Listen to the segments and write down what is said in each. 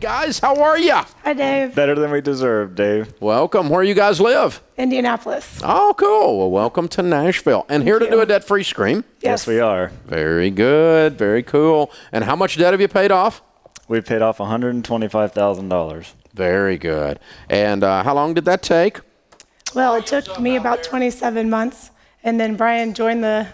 guys. How are you? Hi, Dave. Better than we deserve, Dave. Welcome. Where you guys live? Indianapolis. Oh, cool. Well, welcome to Nashville. And here to do a debt-free scream? Yes, we are. Very good. Very cool. And how much debt have you paid off? We've paid off $125,000. Very good. And how long did that take? Well, it took me about 27 months, and then Brian joined the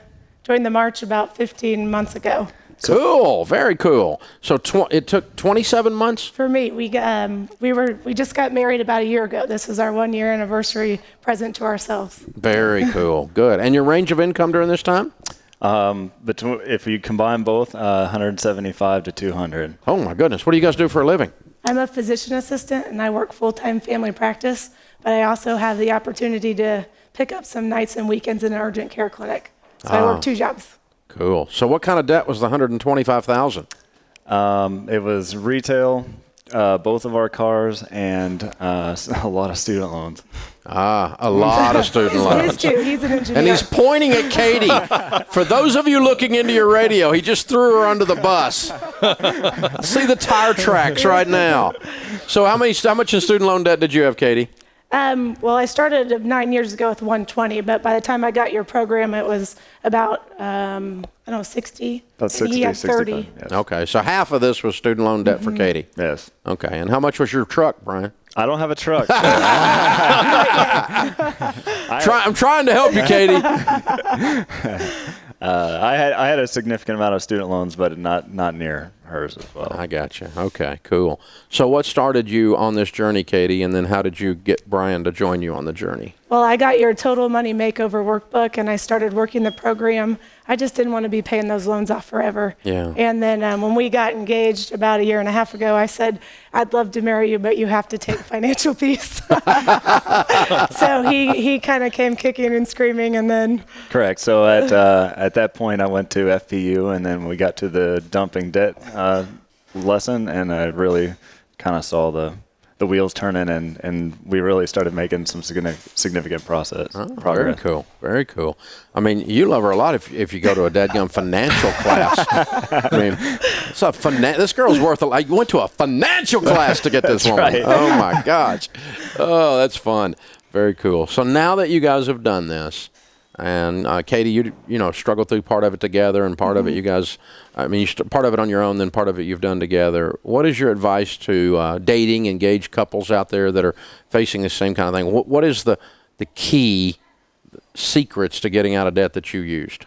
march about 15 months ago. Cool. Very cool. So it took 27 months? For me, we just got married about a year ago. This is our 1-year anniversary present to ourselves. Very cool. Good. And your range of income during this time? If you combine both, 175 to 200. Oh my goodness. What do you guys do for a living? I'm a physician assistant, and I work full-time family practice, but I also have the opportunity to pick up some nights and weekends in an urgent care clinic. So I work 2 jobs. Cool. So what kind of debt was the $125,000? It was retail, both of our cars, and a lot of student loans. A lot of student loans. His too. He's an engineer. And he's pointing at Katie. For those of you looking into your radio, he just threw her under the bus. See the tire tracks right now. So how much in student loan debt did you have, Katie? Well, I started 9 years ago with 120, but by the time I got your program, it was about, 60. About 60, he had 30. 65, yes. Okay, so half of this was student loan debt for Katie. Yes. Okay, and how much was your truck, Brian? I don't have a truck. I'm trying to help you, Katie. I had a significant amount of student loans, but not near hers as well. I got you. Okay, cool. So what started you on this journey, Katie, and then how did you get Brian to join you on the journey? Well, I got your Total Money Makeover workbook, and I started working the program. I just didn't want to be paying those loans off forever. Yeah. And then when we got engaged about 1.5 years ago, I said, I'd love to marry you, but you have to take financial peace. So he kind of came kicking and screaming, and then... Correct. So at that point, I went to FPU, and then we got to the dumping debt lesson, and I really kind of saw the wheels turning, and we really started making some significant progress. Very cool. Very cool. I mean, you love her a lot if you go to a dadgum financial class. I mean, this girl's worth you went to a financial class to get this woman. Right. Oh, my gosh. Oh, that's fun. Very cool. So now that you guys have done this, and Katie, you struggled through part of it together, and part of it you guys, part of it on your own, then part of it you've done together. What is your advice to dating, engaged couples out there that are facing the same kind of thing? What is the key secrets to getting out of debt that you used?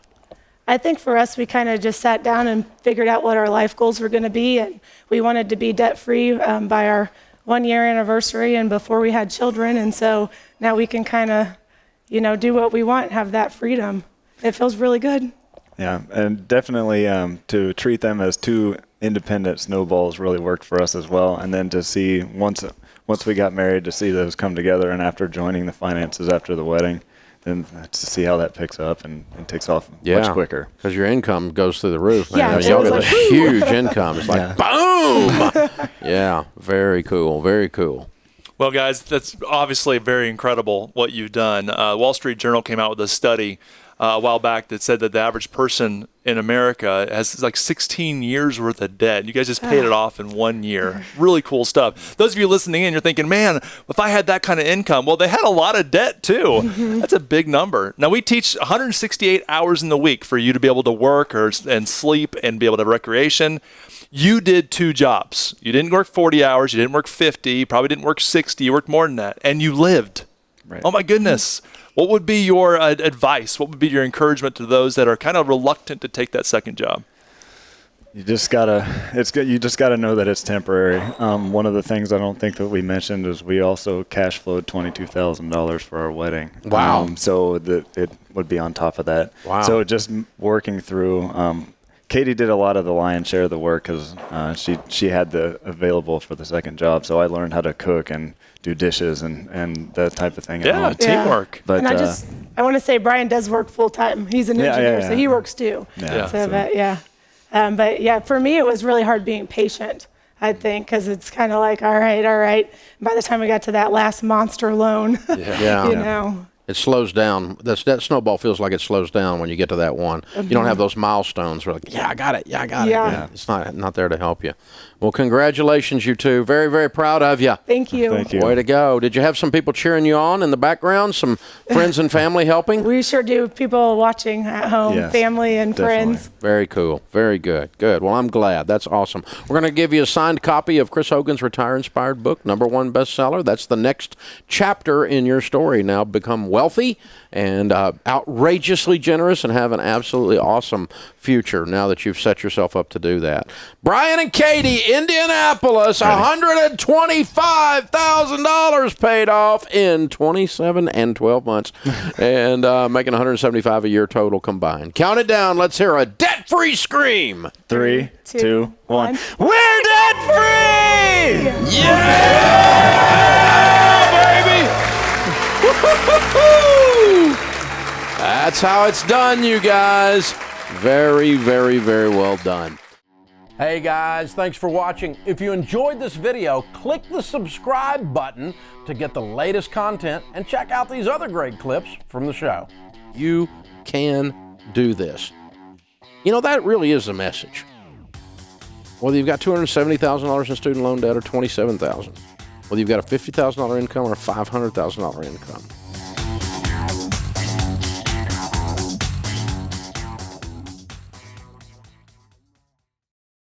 I think for us, we kind of just sat down and figured out what our life goals were going to be, and we wanted to be debt-free by our 1-year anniversary and before we had children, and so now we can kind of do what we want, have that freedom. It feels really good. Yeah, and definitely to treat them as 2 independent snowballs really worked for us as well. And then to see, once we got married, to see those come together, and after joining the finances after the wedding, then to see how that picks up and takes off much quicker. Because your income goes through the roof, man. Yeah, Y'all get a huge income. It's like, boom! Yeah, very cool, very cool. Well, guys, that's obviously very incredible what you've done. Wall Street Journal came out with a study a while back that said that the average person in America has like 16 years worth of debt. You guys just paid it off in 1 year. Really cool stuff. Those of you listening in, you're thinking, man, if I had that kind of income, well, they had a lot of debt too. That's a big number. Now, we teach 168 hours in the week for you to be able to work and sleep and be able to have recreation. You did 2 jobs. You didn't work 40 hours. You didn't work 50. You probably didn't work 60. You worked more than that. And you lived. Right. Oh, my goodness. What would be your advice? What would be your encouragement to those that are kind of reluctant to take that second job? You just gotta know that it's temporary. One of the things I don't think that we mentioned is we also cash flowed $22,000 for our wedding. Wow. So that it would be on top of that. Wow. So just working through. Katie did a lot of the lion's share of the work because she had the available for the second job. So I learned how to cook and do dishes and that type of thing. Yeah, teamwork. But and I want to say Brian does work full time. He's an engineer, so he works too. But for me, it was really hard being patient, I think, because it's kind of like, all right. By the time we got to that last monster loan, It slows down. That snowball feels like it slows down when you get to that one. You don't have those milestones where like, yeah, I got it. Yeah, I got it. Yeah. It's not there to help you. Well, congratulations, you two. Very, very proud of you. Thank you. Thank you. Way to go. Did you have some people cheering you on in the background? Some friends and family helping? We sure do. People watching at home, Yes, family and definitely. friends. Very cool. Very good. Good. Well, I'm glad. That's awesome. We're going to give you a signed copy of Chris Hogan's Retire Inspired book, #1 bestseller. That's the next chapter in your story. Now become wealthy and outrageously generous and have an absolutely awesome future now that you've set yourself up to do that. Brian and Katie, Indianapolis, $125,000 paid off in 27 and 12 months and making $175 a year total combined. Count it down. Let's hear a debt-free scream. 3, 2, 1. 1. We're debt free! Yeah, baby! Woo-hoo-hoo-hoo! That's how it's done, you guys. Very, very, very well done. Hey guys, thanks for watching. If you enjoyed this video, click the subscribe button to get the latest content and check out these other great clips from the show. You can do this. You know, that really is the message. Whether you've got $270,000 in student loan debt or $27,000, whether you've got a $50,000 income or a $500,000 income,